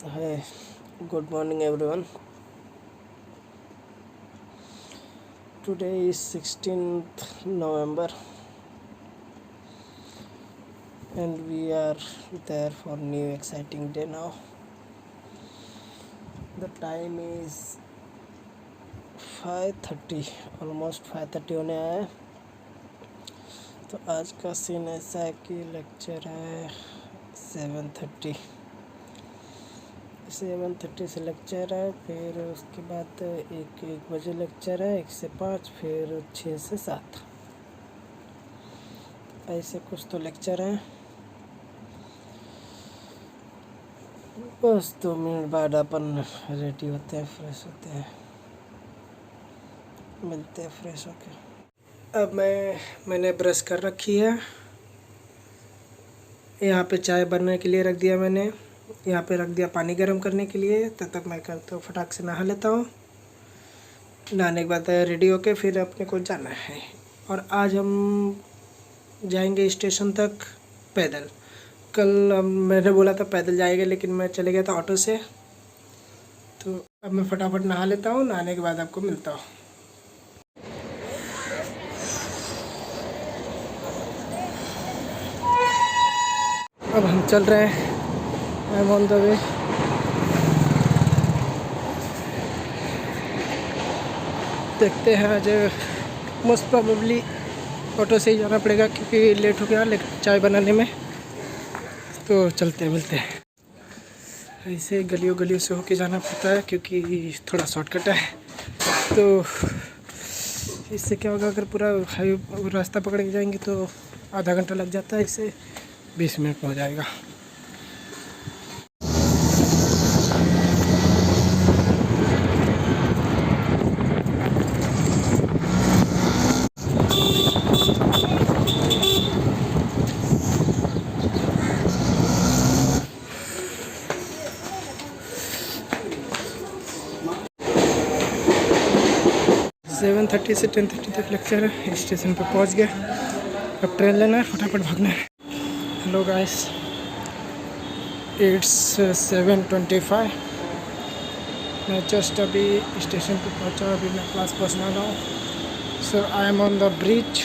Hi, good morning everyone. Today is 16th November and we are there for new exciting day now. The time is 5:30, almost 5:30 होने आया है। तो आज का scene ऐसा है कि लेक्चर है 7:30 से लेक्चर है, फिर उसके बाद एक बजे लेक्चर है, 1 से 5, फिर 6 से 7, ऐसे कुछ तो लेक्चर हैं। बस 2 मिनट बाद अपन रेडी होते हैं, फ्रेश होते हैं, मिलते हैं फ्रेश होके। अब मैंने ब्रश कर रखी है, यहाँ पे चाय बनने के लिए रख दिया मैंने, यहाँ पे रख दिया पानी गर्म करने के लिए। तब तक मैं करता हूँ फटाक से नहा लेता हूँ। नहाने के बाद रेडी होके फिर अपने को जाना है। और आज हम जाएंगे स्टेशन तक पैदल। कल मैंने बोला था पैदल जाएंगे, लेकिन मैं चले गया था ऑटो से। तो अब मैं फटाफट नहा लेता हूँ, नहाने के बाद आपको मिलता हूँ। अब हम चल रहे हैं, आई एम ऑन द वे। देखते हैं, आज मोस्ट प्रोबेबली ऑटो से ही जाना पड़ेगा क्योंकि लेट हो गया चाय बनाने में। तो चलते मिलते हैं। ऐसे गलियों से होके जाना पड़ता है क्योंकि थोड़ा शॉर्टकट है। तो इससे क्या होगा, अगर पूरा हाईवे रास्ता पकड़ के जाएंगे तो आधा घंटा लग जाता है, इससे 20 मिनट में हो जाएगा। 7:30 से 10:30 तक लेक्चर है। स्टेशन पे पहुंच गए, अब ट्रेन लेना है, फटाफट भागना है। Hello guys, it's 7:25। मैं जस्ट अभी स्टेशन पे पहुंचा, अभी मैं क्लास पहुंचने वाला हूँ। So I am on the bridge,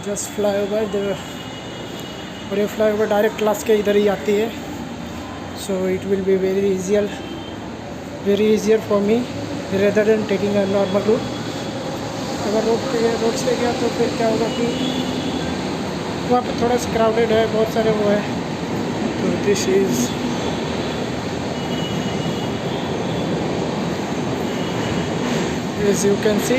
just flyover the, और ये फ्लाई ओवर डायरेक्ट क्लास के इधर ही आती है। So it will be very easier for me rather than taking a normal route. अगर रोड से गया तो फिर क्या होगा कि वहाँ पे थोड़ा सा क्राउडेड है, बहुत सारे वो है। तो this is as you can see,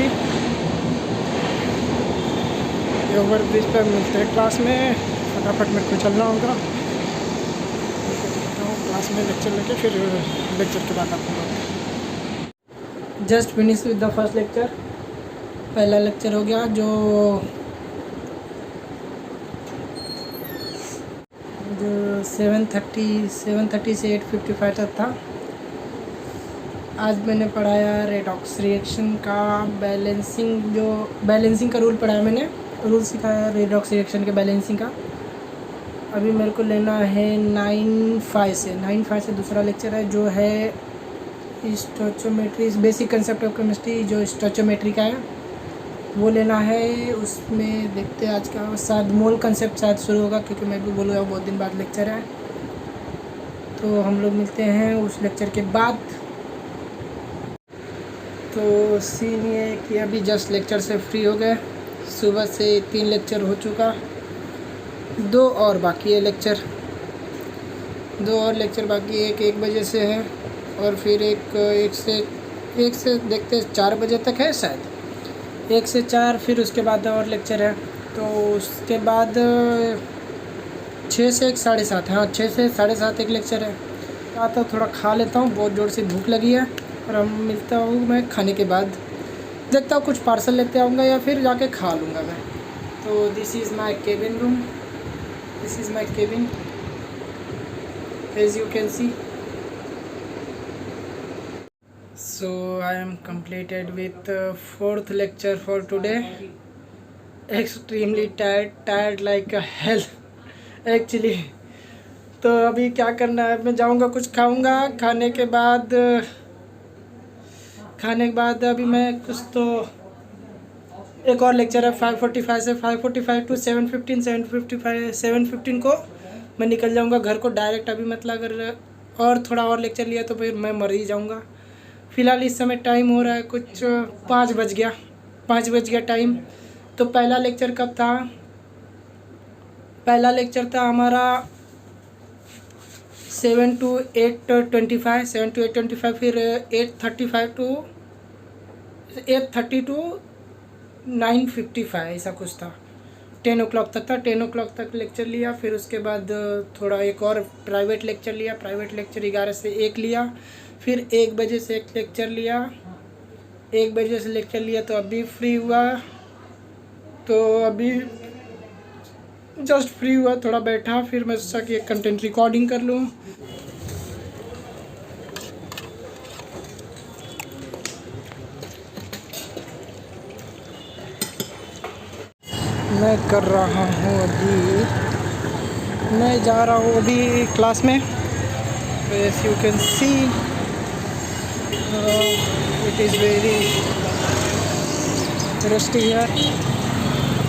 over bridge पर मिलते हैं क्लास में। फटाफट मेरे को चलना होगा, क्लास में लेक्चर लेके फिर लेक्चर के बाद आपको just finish with the first lecture. पहला लेक्चर हो गया जो 7:30 से 8:55 तक था। आज मैंने पढ़ाया रेडॉक्स रिएक्शन का बैलेंसिंग का रूल पढ़ाया मैंने, रूल सिखाया रेडॉक्स रिएक्शन के बैलेंसिंग का। अभी मेरे को लेना है 9:5 से दूसरा लेक्चर है जो है stoichiometry, basic concept of chemistry, जो स्टोइचियोमेट्री का है वो लेना है। उसमें देखते हैं आज का शायद मोल कंसेप्ट शायद शुरू होगा, क्योंकि मैं भी बोलूँगा बहुत दिन बाद लेक्चर है। तो हम लोग मिलते हैं उस लेक्चर के बाद। तो सीन ये है कि अभी जस्ट लेक्चर से फ्री हो गए। सुबह से 3 लेक्चर हो चुका, 2 और बाकी है लेक्चर, 2 और लेक्चर बाकी है। 1 बजे से है और फिर एक से देखते 4 बजे तक है शायद, 1 से 4, फिर उसके बाद और लेक्चर है। तो उसके बाद 6 से 1 7:30, हाँ 6 से 7:30 एक लेक्चर है। आता हूँ, थोड़ा खा लेता हूँ, बहुत ज़ोर से भूख लगी है। और हम मिलता हूँ मैं खाने के बाद, देखता हूँ कुछ पार्सल लेते आऊँगा या फिर जाके खा लूँगा मैं। तो this is my cabin room, this is my cabin as you can see. So I am completed with 4th lecture for today. Extremely tired like a hell actually। तो अभी क्या करना है, मैं जाऊंगा कुछ खाऊंगा, खाने के बाद अभी मैं कुछ तो एक और लेक्चर है 5:45 से 5:45 टू 7:15 को मैं निकल जाऊंगा घर को डायरेक्ट। अभी मतलब अगर और थोड़ा और लेक्चर लिया तो फिर मैं मर ही जाऊंगा। फ़िलहाल इस समय टाइम हो रहा है कुछ 5 बज गया टाइम। तो पहला लेक्चर कब था? पहला लेक्चर था हमारा 7 to 8:25, फिर 8:30 to 9:55 ऐसा कुछ था। 10 o'clock तक था। 10 o'clock तक लेक्चर लिया, फिर उसके बाद थोड़ा एक और प्राइवेट लेक्चर लिया। प्राइवेट लेक्चर 11 से 1 लिया, फिर 1 बजे से एक लेक्चर लिया। 1 बजे से लेक्चर लिया तो अभी फ्री हुआ, तो अभी जस्ट फ्री हुआ, थोड़ा बैठा, फिर मैं सोचा कि एक कंटेंट रिकॉर्डिंग कर लूँ। मैं कर रहा हूँ अभी, मैं जा रहा हूँ अभी क्लास में। As you can see it is very rusty here.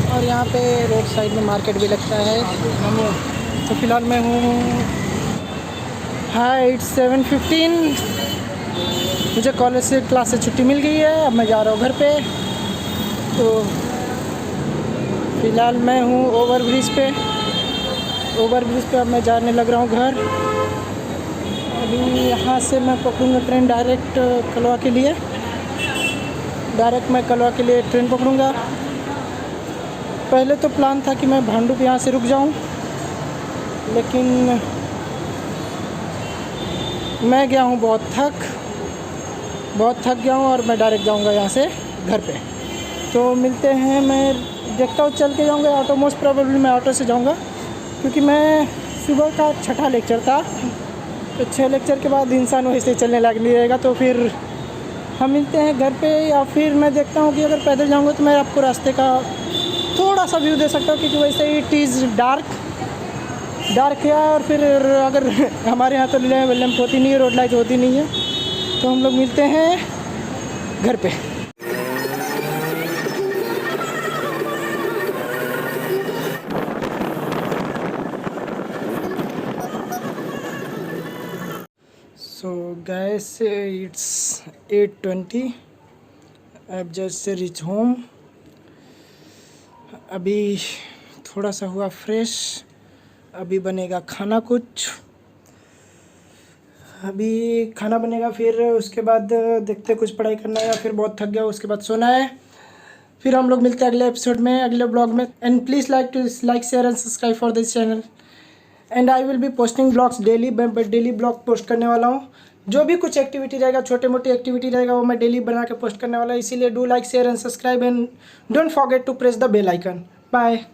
और यहाँ पे रोड साइड में मार्केट भी लगता है। हम तो फ़िलहाल मैं हूँ, हाई 7:15, मुझे कॉलेज से क्लास से छुट्टी मिल गई है। अब मैं जा रहा हूँ घर पे। तो फ़िलहाल मैं हूँ ओवरब्रिज पे अब मैं जाने लग रहा हूँ घर। अभी यहाँ से मैं पकड़ूँगा ट्रेन डायरेक्ट कलवा के लिए। मैं कलवा के लिए ट्रेन पकड़ूँगा। पहले तो प्लान था कि मैं भांडुप यहाँ से रुक जाऊँ, लेकिन मैं गया हूँ बहुत थक गया हूँ और मैं डायरेक्ट जाऊँगा यहाँ से घर पे। तो मिलते हैं, मैं देखता हूँ चल के जाऊँगा ऑटो, मोस्ट प्रोबेबली मैं ऑटो से जाऊँगा, क्योंकि मैं सुबह का 6ठा लेक्चर था। तो 6 लेक्चर के बाद इंसान वैसे चलने लगने रहेगा। तो फिर हम मिलते हैं घर पे, या फिर मैं देखता हूँ कि अगर पैदल जाऊँगा तो मैं आपको रास्ते का थोड़ा सा व्यू दे सकता हूँ, क्योंकि वैसे ही इट इज़ डार्क है। और फिर अगर हमारे यहाँ तो लैंप होती नहीं है, रोड लाइट होती नहीं है। तो हम लोग मिलते हैं घर पे। सो गाइस, इट्स 8:20, अब जस्ट रीच होम। अभी थोड़ा सा हुआ फ्रेश, अभी बनेगा खाना कुछ। अभी खाना बनेगा, फिर उसके बाद देखते कुछ पढ़ाई करना है, या फिर बहुत थक गया उसके बाद सोना है। फिर हम लोग मिलते हैं अगले एपिसोड में, अगले ब्लॉग में। And please like share and subscribe for this channel. And I will be posting blogs daily. मैं डेली ब्लॉग पोस्ट करने वाला हूँ। जो भी कुछ एक्टिविटी रहेगा, छोटे मोटी एक्टिविटी रहेगा, वो मैं डेली बना के पोस्ट करने वाला हूँ। इसीलिए do like share and subscribe and don't forget to press the bell icon. Bye.